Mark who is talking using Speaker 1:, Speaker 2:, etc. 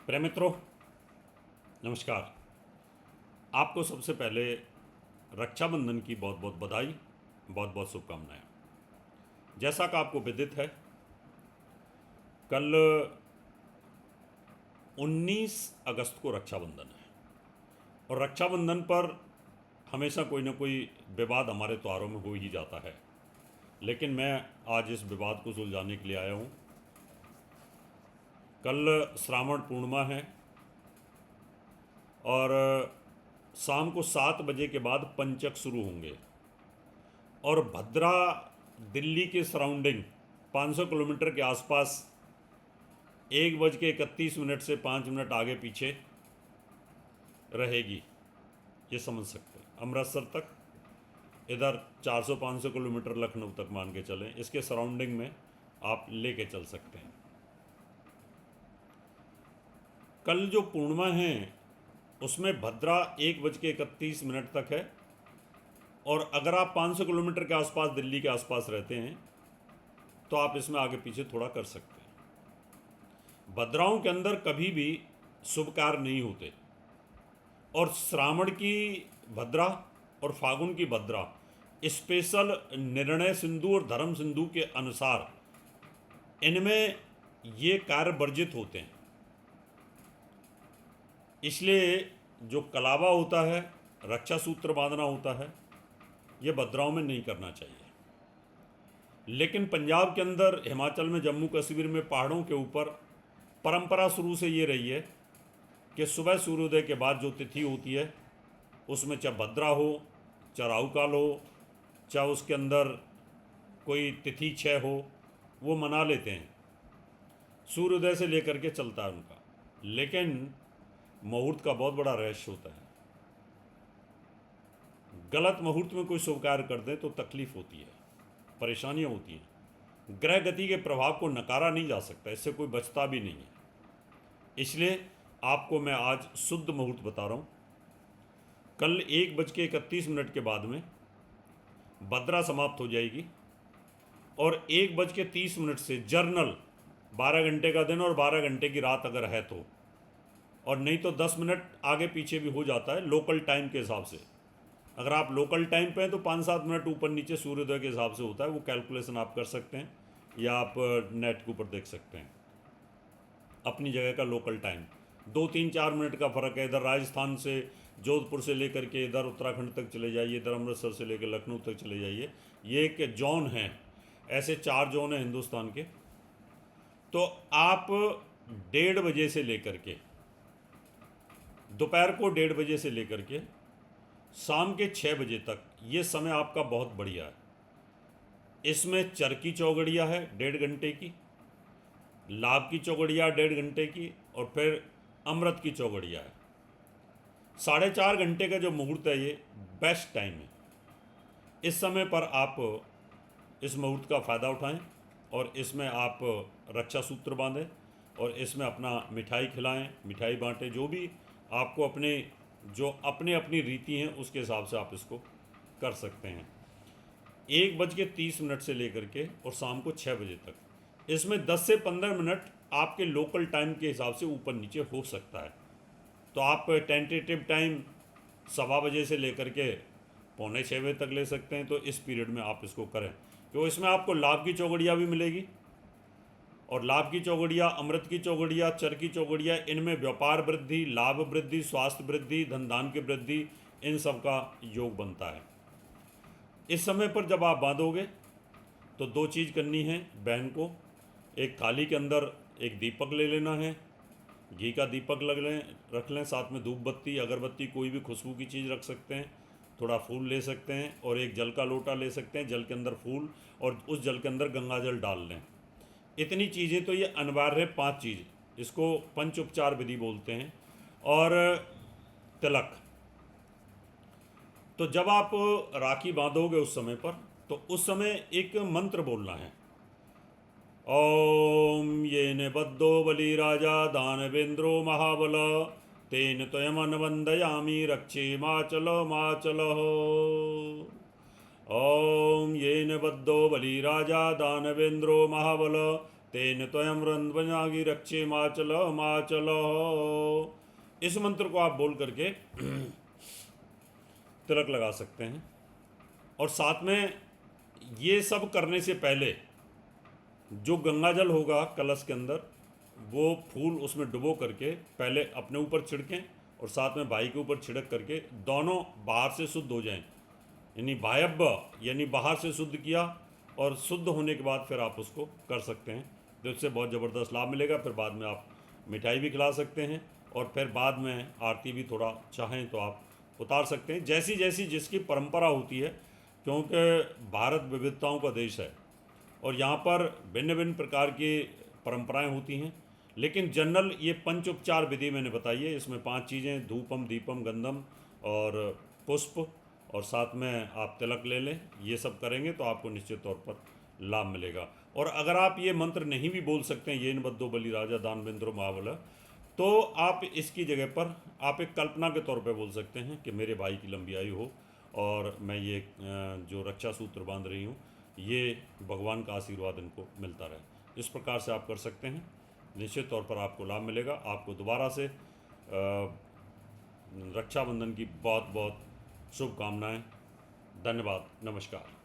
Speaker 1: प्रिय मित्रों, नमस्कार। आपको सबसे पहले रक्षाबंधन की बहुत बहुत बधाई, बहुत बहुत शुभकामनाएं। जैसा कि आपको विदित है, कल 19 अगस्त को रक्षाबंधन है और रक्षाबंधन पर हमेशा कोई ना कोई विवाद हमारे त्योहारों में हो ही जाता है। लेकिन मैं आज इस विवाद को सुलझाने के लिए आया हूँ। कल श्रावण पूर्णिमा है और शाम को 7 बजे के बाद पंचक शुरू होंगे और भद्रा दिल्ली के सराउंडिंग 500 किलोमीटर के आसपास 1:31 से 5 मिनट आगे पीछे रहेगी, ये समझ सकते हैं। अमृतसर तक, इधर 400-500 किलोमीटर लखनऊ तक मान के चलें, इसके सराउंडिंग में आप लेके चल सकते हैं। कल जो पूर्णिमा है उसमें भद्रा 1:31 तक है और अगर आप 500 किलोमीटर के आसपास दिल्ली के आसपास रहते हैं तो आप इसमें आगे पीछे थोड़ा कर सकते हैं। भद्राओं के अंदर कभी भी शुभ कार्य नहीं होते और श्रावण की भद्रा और फागुन की भद्रा स्पेशल निर्णय सिंधु और धर्म सिंधु के अनुसार इनमें ये कार्य वर्जित होते हैं। इसलिए जो कलावा होता है, रक्षा सूत्र बांधना होता है, ये भद्राओं में नहीं करना चाहिए। लेकिन पंजाब के अंदर, हिमाचल में, जम्मू कश्मीर में पहाड़ों के ऊपर परंपरा शुरू से ये रही है कि सुबह सूर्योदय के बाद जो तिथि होती है उसमें चाहे भद्रा हो, चाहे राहु काल हो, चाहे उसके अंदर कोई तिथि क्षय हो, वो मना लेते हैं। सूर्योदय से लेकर के चलता है उनका। लेकिन मुहूर्त का बहुत बड़ा रहस्य होता है। गलत मुहूर्त में कोई शुभ कार्य कर दें तो तकलीफ होती है, परेशानियां होती हैं। ग्रह गति के प्रभाव को नकारा नहीं जा सकता, इससे कोई बचता भी नहीं है। इसलिए आपको मैं आज शुद्ध मुहूर्त बता रहा हूँ। कल 1:31 के बाद में भद्रा समाप्त हो जाएगी और 1:30 से जर्नल 12 घंटे का दिन और 12 घंटे की रात अगर है तो, और नहीं तो 10 मिनट आगे पीछे भी हो जाता है लोकल टाइम के हिसाब से। अगर आप लोकल टाइम पे हैं तो 5-7 मिनट ऊपर नीचे सूर्योदय के हिसाब से होता है, वो कैलकुलेशन आप कर सकते हैं या आप नेट के ऊपर देख सकते हैं। अपनी जगह का लोकल टाइम 2-3-4 मिनट का फ़र्क है। इधर राजस्थान से, जोधपुर से लेकर के इधर उत्तराखंड तक चले जाइए, इधर अमृतसर से लेकर लखनऊ तक चले जाइए। ये एक जोन है, ऐसे 4 जोन हैं हिंदुस्तान के। तो आप 1:30 से लेकर के दोपहर को 1:30 से लेकर के शाम के 6 बजे तक ये समय आपका बहुत बढ़िया है। इसमें चरकी चौगड़िया है 1.5 घंटे की, लाभ की चौगड़िया 1.5 घंटे की, और फिर अमृत की चौगड़िया है। 4.5 घंटे का जो मुहूर्त है ये बेस्ट टाइम है। इस समय पर आप इस मुहूर्त का फ़ायदा उठाएं और इसमें आप रक्षा सूत्र बांधें और इसमें अपना मिठाई खिलाएं, मिठाई बांटें। जो भी आपको अपनी रीति हैं उसके हिसाब से आप इसको कर सकते हैं। 1:30 से लेकर के और शाम को 6 बजे तक इसमें 10 से 15 मिनट आपके लोकल टाइम के हिसाब से ऊपर नीचे हो सकता है। तो आप टेंटेटिव टाइम 1:15 बजे से लेकर के 5:45 बजे तक ले सकते हैं। तो इस पीरियड में आप इसको करें, तो इसमें आपको लाभ की चौगड़िया भी मिलेगी और लाभ की चौगड़िया, अमृत की चौगड़िया, चर की चौगड़िया, इनमें व्यापार वृद्धि, लाभ वृद्धि, स्वास्थ्य वृद्धि, धन धान की वृद्धि, इन सब का योग बनता है। इस समय पर जब आप बांधोगे तो 2 चीज़ करनी है बहन को। एक थाली के अंदर एक दीपक ले लेना है, घी का दीपक रख लें, साथ में धूप बत्ती, अगरबत्ती, कोई भी खुशबू की चीज़ रख सकते हैं, थोड़ा फूल ले सकते हैं और एक जल का लोटा ले सकते हैं। जल के अंदर फूल और उस जल के अंदर गंगा जल डाल लें। इतनी चीज़ें तो ये अनिवार्य है। 5 चीज़, इसको पंचोपचार विधि बोलते हैं। और तिलक, तो जब आप राखी बांधोगे उस समय पर, तो उस समय एक मंत्र बोलना है। ओम येन बद्धो बलि राजा दानवेंद्रो महाबल तेन त्वयमन्वन्दयामि रक्षे माचल माचल। ओम येन बद्धो बलि राजा दानवेंद्रो महाबल तेन त्वयं रंध्वजागी रक्षे माचल। इस मंत्र को आप बोल करके तिलक लगा सकते हैं। और साथ में ये सब करने से पहले जो गंगा जल होगा कलश के अंदर, वो फूल उसमें डुबो करके पहले अपने ऊपर छिड़कें और साथ में भाई के ऊपर छिड़क करके दोनों बाहर से शुद्ध हो जाएं। यानी बाह्य यानी बाहर से शुद्ध किया और शुद्ध होने के बाद फिर आप उसको कर सकते हैं, तो इससे बहुत ज़बरदस्त लाभ मिलेगा। फिर बाद में आप मिठाई भी खिला सकते हैं और फिर बाद में आरती भी थोड़ा चाहें तो आप उतार सकते हैं, जैसी जैसी जिसकी परंपरा होती है, क्योंकि भारत विविधताओं का देश है और यहाँ पर भिन्न भिन्न प्रकार की परंपराएं होती हैं। लेकिन जनरल ये पंचोपचार विधि मैंने बताई है, इसमें 5 चीज़ें, धूपम दीपम गंधम और पुष्प, और साथ में आप तिलक ले लें। ये सब करेंगे तो आपको निश्चित तौर पर लाभ मिलेगा। और अगर आप ये मंत्र नहीं भी बोल सकते हैं, येन बद्धो बलि राजा दानवेंद्रो महाबल, तो आप इसकी जगह पर आप एक कल्पना के तौर पे बोल सकते हैं कि मेरे भाई की लंबी आयु हो और मैं ये जो रक्षा सूत्र बांध रही हूँ, ये भगवान का आशीर्वाद इनको मिलता रहे। इस प्रकार से आप कर सकते हैं, निश्चित तौर पर आपको लाभ मिलेगा। आपको दोबारा से रक्षाबंधन की बहुत बहुत शुभकामनाएं। धन्यवाद, नमस्कार।